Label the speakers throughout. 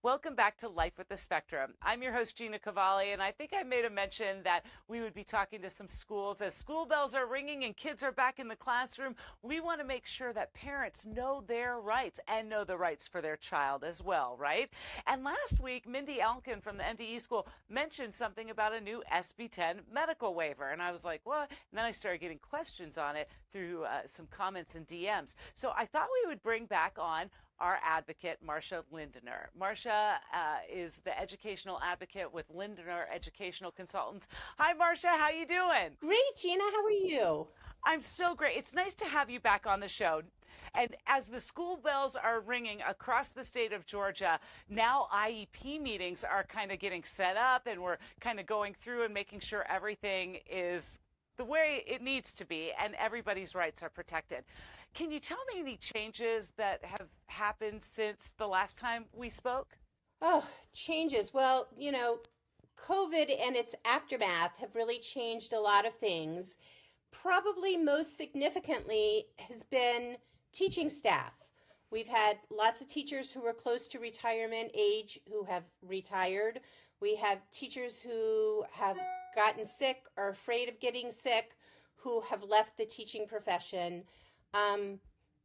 Speaker 1: Welcome back to Life with the Spectrum. I'm your host, Gina Cavalli, and I think I made a mention that we would be talking to some schools. As school bells are ringing and kids are back in the classroom, we want to make sure that parents know their rights and know the rights for their child as well, right? And last week, Mindy Alkin from the MDE school mentioned something about a new SB 10 medical waiver. And I was like, what? And then I started getting questions on it through some comments and DMs. So I thought we would bring back on our advocate, Marcia Lindner. Marcia is the educational advocate with Lindner Educational Consultants. Hi, Marcia. How you doing?
Speaker 2: Great, Gina. How are you?
Speaker 1: I'm so great. It's nice to have you back on the show. And as the school bells are ringing across the state of Georgia, now IEP meetings are kind of getting set up, and we're kind of going through and making sure everything is the way it needs to be and everybody's rights are protected. Can you tell me any changes that have happened since the last time we spoke?
Speaker 2: Oh, changes. Well, COVID and its aftermath have really changed a lot of things. Probably most significantly has been teaching staff. We've had lots of teachers who were close to retirement age who have retired. We have teachers who have gotten sick or afraid of getting sick who have left the teaching profession. Um,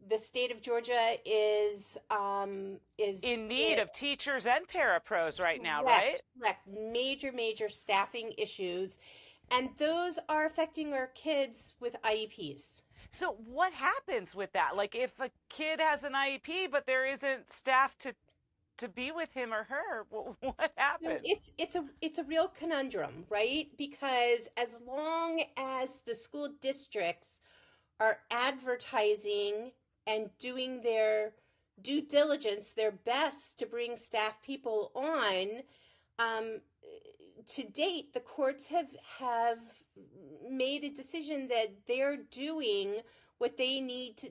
Speaker 2: the state of Georgia is
Speaker 1: In need of teachers and parapros right now, right?
Speaker 2: correct major staffing issues, and those are affecting our kids with IEPs.
Speaker 1: So what happens with that? Like if a kid has an IEP but there isn't staff to be with him or her, what
Speaker 2: So
Speaker 1: happens?
Speaker 2: it's a real conundrum, right? Because as long as the school districts are advertising and doing their due diligence, their best to bring staff people on, um, to date, the courts have made a decision that they're doing what they need to,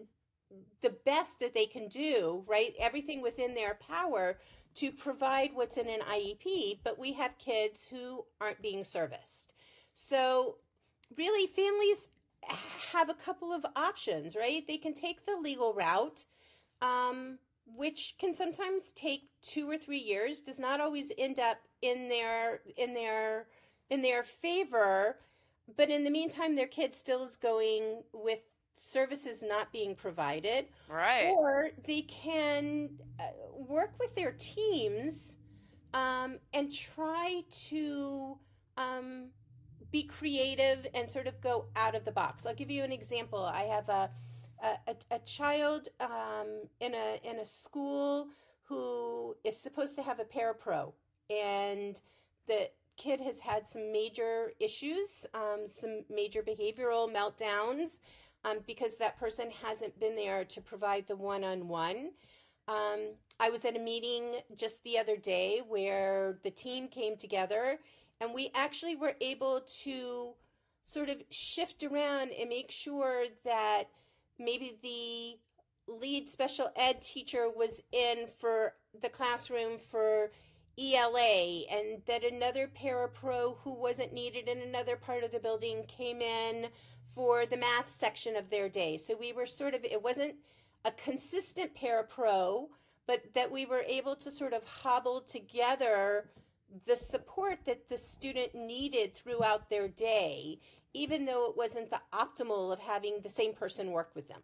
Speaker 2: the best that they can do, right? Everything within their power to provide what's in an IEP, but we have kids who aren't being serviced. So, really, families have a couple of options, right? They can take the legal route, which can sometimes take 2 or 3 years, does not always end up in their favor, but in the meantime, their kid still is going with services not being provided,
Speaker 1: Right.
Speaker 2: or they can work with their teams and try to be creative and sort of go out of the box. I'll give you an example. I have a child in a school who is supposed to have a parapro, and the kid has had some major issues, some major behavioral meltdowns, because that person hasn't been there to provide the one-on-one. I was at a meeting just the other day where the team came together, and we actually were able to sort of shift around and make sure that maybe the lead special ed teacher was in for the classroom for ELA, and that another parapro who wasn't needed in another part of the building came in for the math section of their day. So we were sort of, it wasn't a consistent parapro, but that we were able to sort of hobble together the support that the student needed throughout their day, even though it wasn't the optimal of having the same person work with them.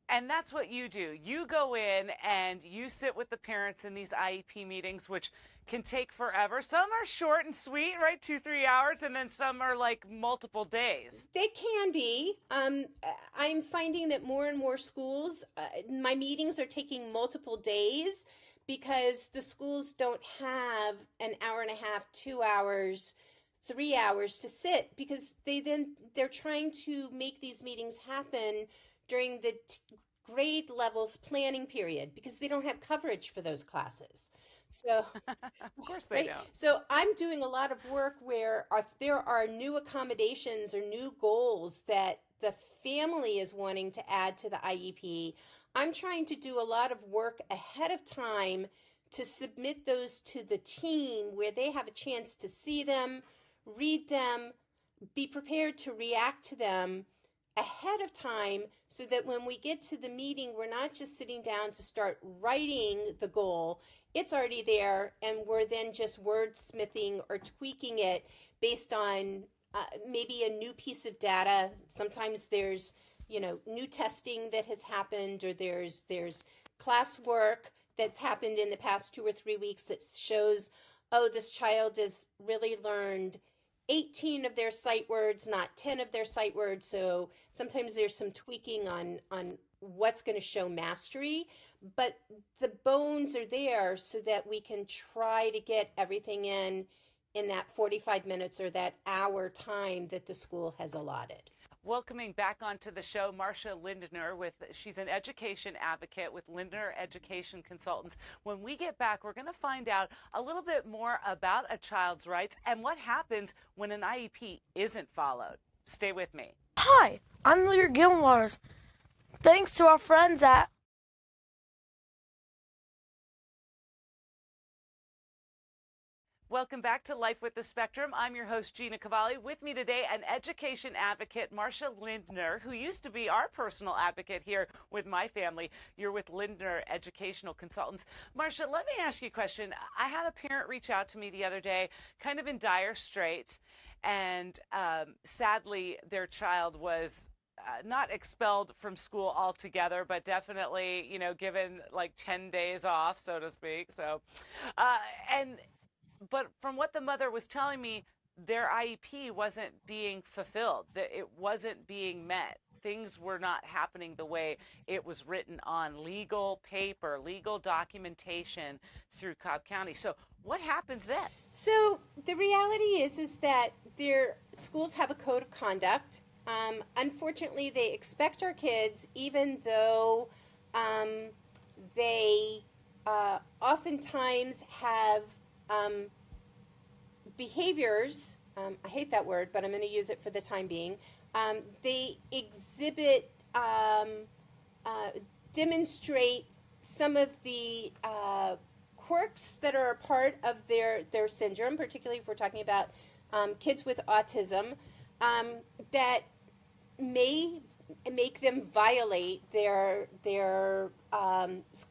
Speaker 1: And that's what you do. You go in and you sit with the parents in these IEP meetings, which can take forever. Some are short and sweet, right? 2, 3 hours. And then some are like multiple days.
Speaker 2: They can be. I'm finding that more and more schools, my meetings are taking multiple days because the schools don't have an hour and a half, 2 hours, 3 hours to sit, because they're trying to make these meetings happen during the grade levels planning period because they don't have coverage for those classes. So,
Speaker 1: Of course they
Speaker 2: right.
Speaker 1: don't.
Speaker 2: So I'm doing a lot of work where if there are new accommodations or new goals that the family is wanting to add to the IEP, I'm trying to do a lot of work ahead of time to submit those to the team where they have a chance to see them, read them, be prepared to react to them ahead of time, so that when we get to the meeting, we're not just sitting down to start writing the goal. it's already there, and we're then just wordsmithing or tweaking it based on maybe a new piece of data. Sometimes there's new testing that has happened, or there's classwork that's happened in the past 2 or 3 weeks that shows, oh, this child has really learned 18 of their sight words, not 10 of their sight words. So sometimes there's some tweaking on what's going to show mastery, but the bones are there so that we can try to get everything in that 45 minutes or that hour time that the school has allotted.
Speaker 1: Welcoming back onto the show, Marcia Lindner. She's an education advocate with Lindner Education Consultants. When we get back, we're going to find out a little bit more about a child's rights and what happens when an IEP isn't followed. Stay with me.
Speaker 3: Hi, I'm Lear Gilmars. Thanks to our friends at
Speaker 1: Welcome back to Life with the Spectrum. I'm your host, Gina Cavalli. With me today, an education advocate, Marcia Lindner, who used to be our personal advocate here with my family. You're with Lindner Educational Consultants. Marcia, let me ask you a question. I had a parent reach out to me the other day, kind of in dire straits, and sadly, their child was not expelled from school altogether, but definitely, given like 10 days off, so to speak. But from what the mother was telling me, their IEP wasn't being fulfilled, that it wasn't being met. Things were not happening the way it was written on legal paper, legal documentation through Cobb County. So what happens then?
Speaker 2: So the reality is that their schools have a code of conduct. Unfortunately, they expect our kids, even though they oftentimes have behaviors, I hate that word, but I'm going to use it for the time being. They exhibit, demonstrate some of the quirks that are a part of their syndrome, particularly if we're talking about kids with autism, that may make them violate their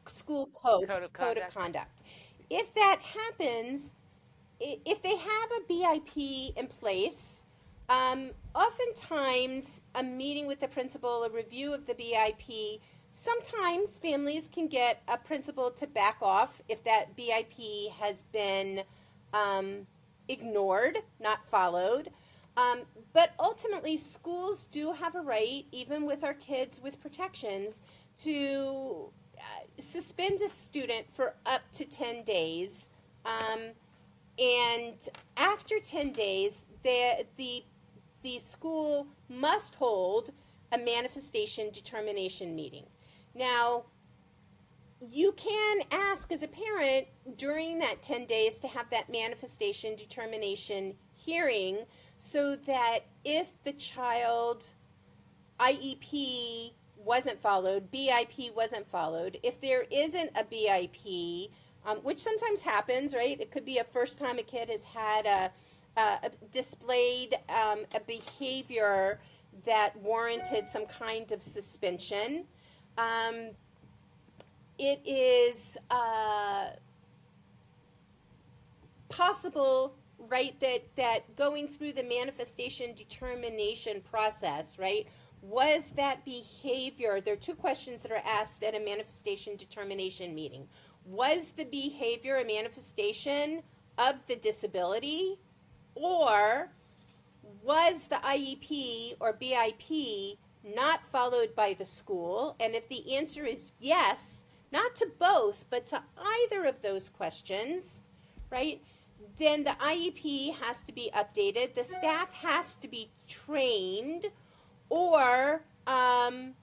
Speaker 2: school code of conduct. If that happens, if they have a BIP in place, oftentimes a meeting with the principal, a review of the BIP, sometimes families can get a principal to back off if that BIP has been ignored, not followed. But ultimately, schools do have a right, even with our kids with protections, to suspend a student for up to 10 days. And after 10 days, the school must hold a manifestation determination meeting. Now, you can ask as a parent during that 10 days to have that manifestation determination hearing so that if the child IEP wasn't followed, BIP wasn't followed, if there isn't a BIP, which sometimes happens, right? It could be a first time a kid has had displayed a behavior that warranted some kind of suspension. It is possible, right, that going through the manifestation determination process, right, was that behavior, there are two questions that are asked at a manifestation determination meeting. Was the behavior a manifestation of the disability, or was the IEP or BIP not followed by the school? And if the answer is yes, not to both, but to either of those questions, right, then the IEP has to be updated, the staff has to be trained, or and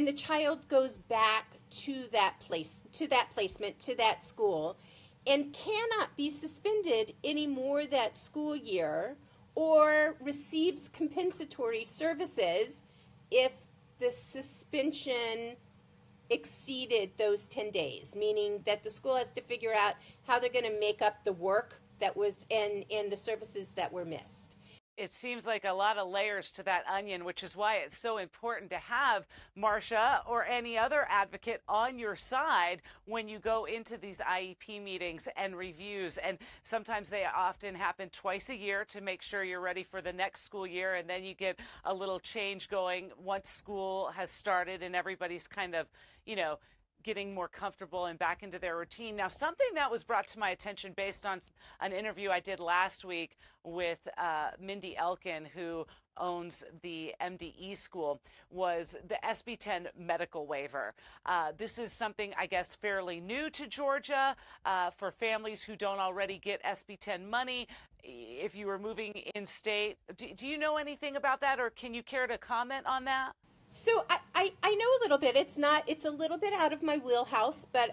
Speaker 2: the child goes back to that place, to that placement, to that school, and cannot be suspended anymore that school year, or receives compensatory services if the suspension exceeded those 10 days, meaning that the school has to figure out how they're going to make up the work that was in the services that were missed.
Speaker 1: It seems like a lot of layers to that onion, which is why it's so important to have Marcia or any other advocate on your side when you go into these IEP meetings and reviews. And sometimes they often happen twice a year to make sure you're ready for the next school year. And then you get a little change going once school has started and everybody's kind of, getting more comfortable and back into their routine. Now, something that was brought to my attention based on an interview I did last week with Mindy Elkin, who owns the MDE school, was the SB 10 medical waiver. This is something, I guess, fairly new to Georgia for families who don't already get SB 10 money. If you were moving in state, do you know anything about that, or can you care to comment on that?
Speaker 2: So I know a little bit. It's a little bit out of my wheelhouse, but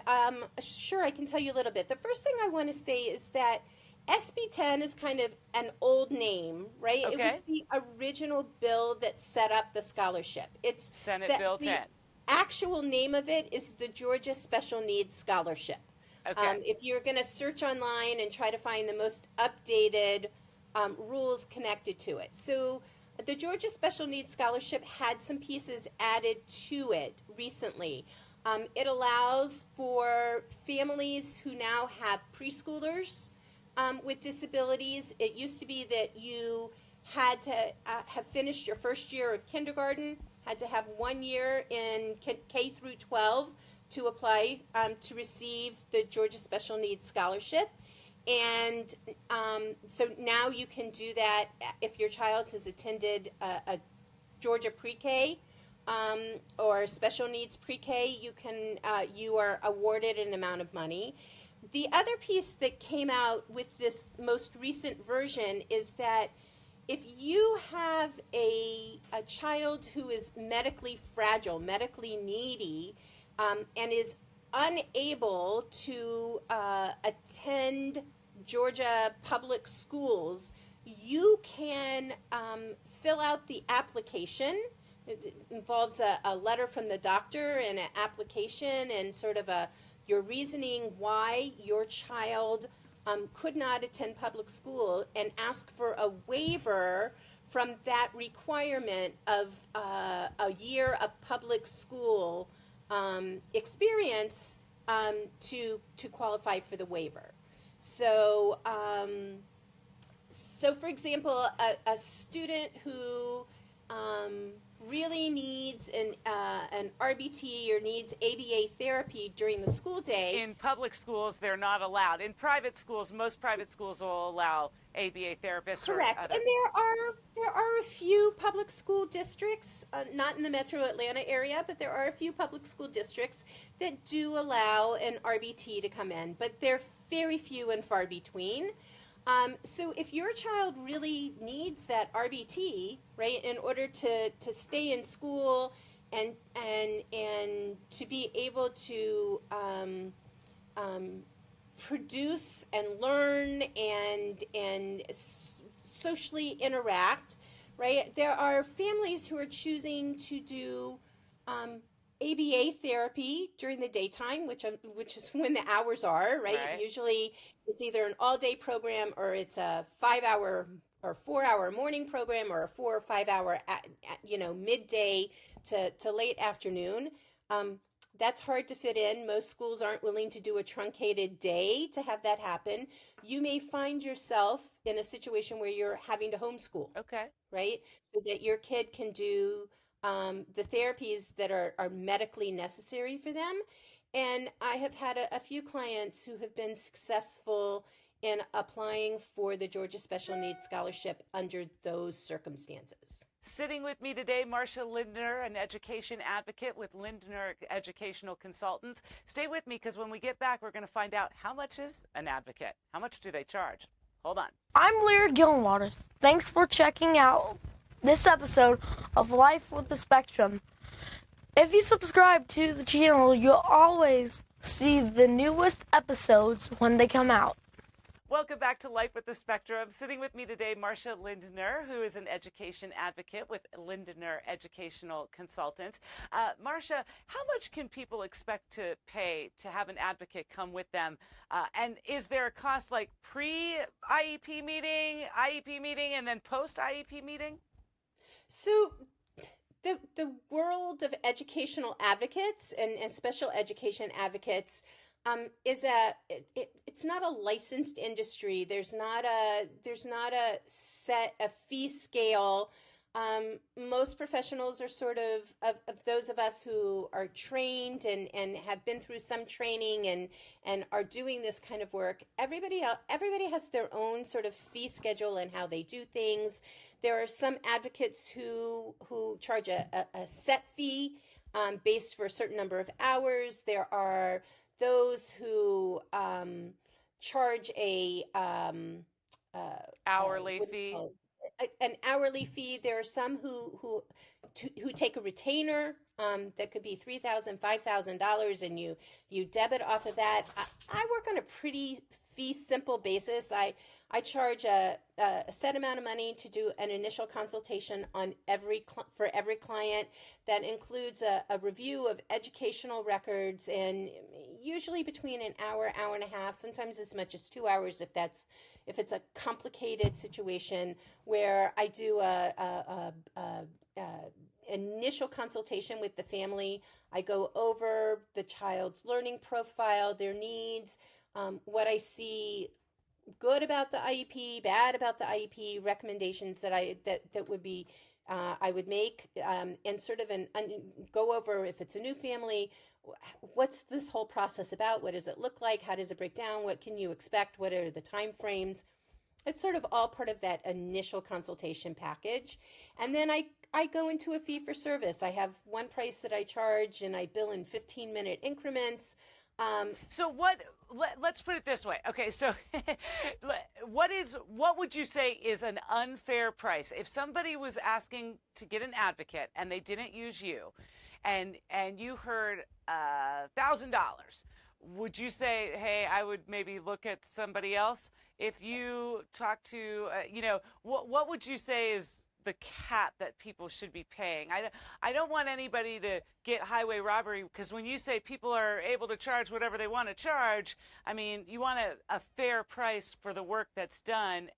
Speaker 2: sure, I can tell you a little bit. The first thing I want to say is that SB 10 is kind of an old name, right?
Speaker 1: Okay.
Speaker 2: It was the original bill that set up the scholarship. It's
Speaker 1: Senate Bill 10.
Speaker 2: The actual name of it is the Georgia Special Needs Scholarship.
Speaker 1: Okay.
Speaker 2: If you're going to search online and try to find the most updated rules connected to it. So the Georgia Special Needs Scholarship had some pieces added to it recently. It allows for families who now have preschoolers with disabilities. It used to be that you had to have finished your first year of kindergarten, had to have 1 year in K through 12 to apply to receive the Georgia Special Needs Scholarship. And so now you can do that if your child has attended a Georgia pre-K or special needs pre-K. You are awarded an amount of money. The other piece that came out with this most recent version is that if you have a child who is medically fragile, medically needy, and is unable to attend Georgia public schools, you can fill out the application. It involves a letter from the doctor and an application and sort of your reasoning why your child could not attend public school, and ask for a waiver from that requirement of a year of public school experience to qualify for the waiver. So, for example, a student who really needs an RBT or needs ABA therapy during the school day.
Speaker 1: In public schools, they're not allowed. In private schools, most private schools will allow ABA therapists.
Speaker 2: Correct, and there are a few public school districts, not in the Metro Atlanta area, but there are a few public school districts that do allow an RBT to come in, but they're very few and far between. So if your child really needs that RBT, right, in order to stay in school and to be able to produce and learn and socially interact, right, there are families who are choosing to do ABA therapy during the daytime, which is when the hours are, right? Usually it's either an all-day program or it's a 5-hour or 4-hour morning program or a 4 or 5 hour, midday to late afternoon. That's hard to fit in. Most schools aren't willing to do a truncated day to have that happen. You may find yourself in a situation where you're having to homeschool.
Speaker 1: Okay.
Speaker 2: Right? So that your kid can do the therapies that are medically necessary for them. And I have had a few clients who have been successful in applying for the Georgia Special Needs Scholarship under those circumstances.
Speaker 1: Sitting with me today, Marcia Lindner, an education advocate with Lindner Educational Consultants. Stay with me, because when we get back, we're going to find out how much is an advocate. How much do they charge? Hold on.
Speaker 3: I'm Lear Gilwaters. Thanks for checking out this episode of Life with the Spectrum. If you subscribe to the channel, you'll always see the newest episodes when they come out.
Speaker 1: Welcome back to Life with the Spectrum. Sitting with me today, Marcia Lindner, who is an education advocate with Lindner Educational Consultants. Marcia, how much can people expect to pay to have an advocate come with them? And is there a cost like pre-IEP meeting, and then post-IEP meeting?
Speaker 2: So the world of educational advocates and special education advocates it's not a licensed industry. There's not a fee scale. Most professionals are sort of those of us who are trained and have been through some training and are doing this kind of work. Everybody has their own sort of fee schedule and how they do things. There are some advocates who charge a set fee based for a certain number of hours. There are those who charge
Speaker 1: hourly fee.
Speaker 2: An hourly fee. There are some who take a retainer that could be $3,000, $5,000, and you debit off of that. I work on a pretty fee simple basis. I charge a set amount of money to do an initial consultation on for every client. That includes a review of educational records, and usually between an hour and a half, sometimes as much as 2 hours if it's a complicated situation where I do a initial consultation with the family. I go over the child's learning profile, their needs, what I see good about the IEP, bad about the IEP, recommendations that would be I would make, and sort of go over if it's a new family, what's this whole process about? What does it look like? How does it break down? What can you expect? What are the time frames? It's sort of all part of that initial consultation package. And then I go into a fee for service. I have one price that I charge, and I bill in 15-minute increments.
Speaker 1: Let's put it this way. Okay, so what would you say is an unfair price? If somebody was asking to get an advocate and they didn't use you, and you heard $1,000, would you say, hey, I would maybe look at somebody else? If you talk to, what would you say is the cap that people should be paying? I don't want anybody to get highway robbery, because when you say people are able to charge whatever they want to charge, I mean, you want a fair price for the work that's done,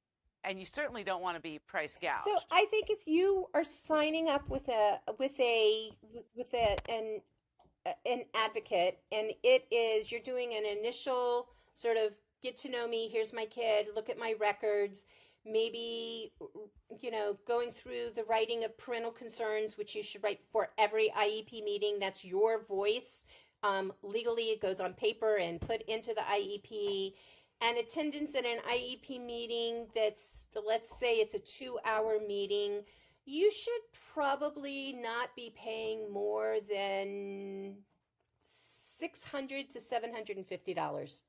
Speaker 1: and you certainly don't want to be price gouged.
Speaker 2: So I think if you are signing up with an advocate, and you're doing an initial sort of get to know me, here's my kid, look at my records, maybe, going through the writing of parental concerns, which you should write for every IEP meeting. That's your voice. Legally, it goes on paper and put into the IEP. And attendance at an IEP meeting that's, let's say it's a 2-hour meeting, you should probably not be paying more than $600 to $750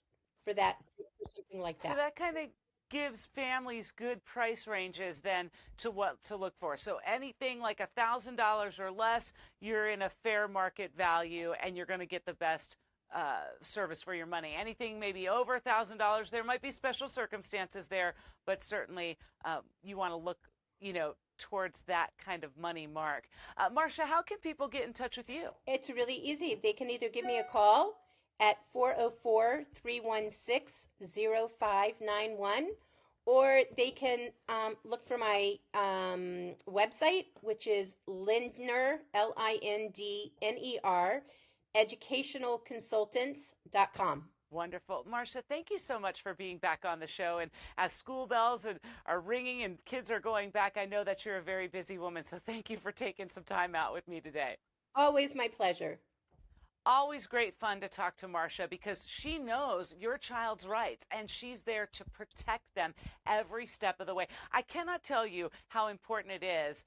Speaker 2: for something like that.
Speaker 1: So that kind of gives families good price ranges then to what to look for. So anything like $1,000 or less, you're in a fair market value and you're going to get the best service for your money. Anything maybe over $1,000, there might be special circumstances there, but certainly you want to look, towards that kind of money mark. Marcia, how can people get in touch with you?
Speaker 2: It's really easy. They can either give me a call at 404-316-0591, or they can look for my website, which is Lindner, Lindner, educationalconsultants.com.
Speaker 1: Wonderful. Marcia, thank you so much for being back on the show. And as school bells are ringing and kids are going back, I know that you're a very busy woman. So thank you for taking some time out with me today.
Speaker 2: Always my pleasure.
Speaker 1: Always great fun to talk to Marcia, because she knows your child's rights and she's there to protect them every step of the way. I cannot tell you how important it is.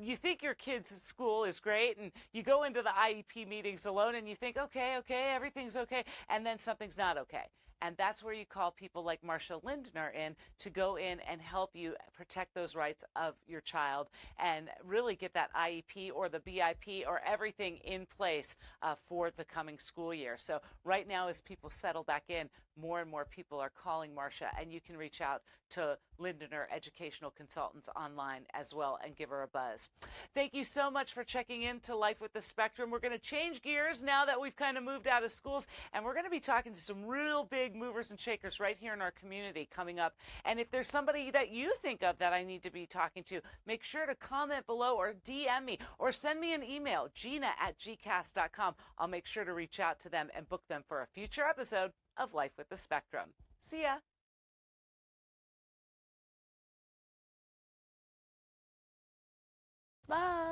Speaker 1: You think your kid's school is great, and you go into the IEP meetings alone and you think, okay, everything's okay, and then something's not okay. And that's where you call people like Marcia Lindner in to go in and help you protect those rights of your child and really get that IEP or the BIP or everything in place for the coming school year. So right now, as people settle back in, more and more people are calling Marcia, and you can reach out to Lindner Educational Consultants online as well and give her a buzz. Thank you so much for checking in to Life with the Spectrum. We're going to change gears now that we've kind of moved out of schools, and we're going to be talking to some real big movers and shakers right here in our community coming up. And if there's somebody that you think of that I need to be talking to, make sure to comment below or DM me or send me an email, gina@gcast.com. I'll make sure to reach out to them and book them for a future episode of Life with the Spectrum. See ya.
Speaker 3: Bye.